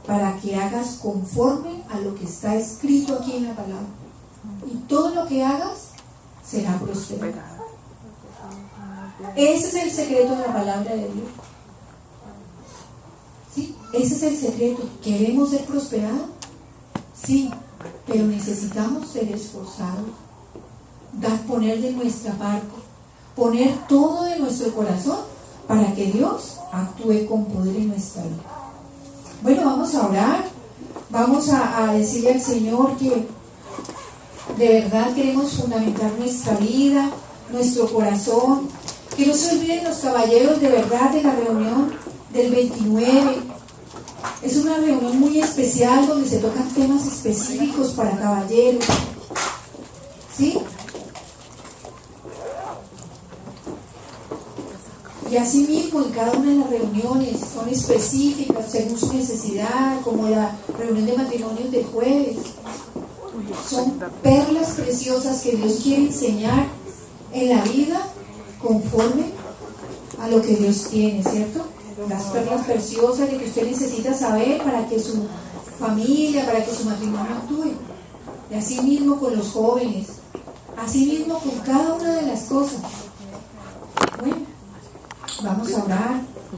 para que hagas conforme a lo que está escrito aquí en la palabra. Y todo lo que hagas será prosperado. Ese es el secreto de la palabra de Dios. ¿Sí? Ese es el secreto. ¿Queremos ser prosperados? Sí, pero necesitamos ser esforzados, poner de nuestra parte, poner todo de nuestro corazón para que Dios actúe con poder en nuestra vida. Bueno, vamos a orar, vamos a decirle al Señor que de verdad queremos fundamentar nuestra vida, nuestro corazón. Que no se olviden los caballeros de verdad de la reunión del 29. Es una reunión muy especial donde se tocan temas específicos para caballeros. ¿Sí? Y así mismo en cada una de las reuniones son específicas según su necesidad, como la reunión de matrimonios del jueves. Son perlas preciosas que Dios quiere enseñar en la vida conforme a lo que Dios tiene, ¿cierto? Las perlas preciosas de que usted necesita saber para que su familia, para que su matrimonio actúe. Y así mismo con los jóvenes, así mismo con cada una de las cosas. Bueno, vamos a orar.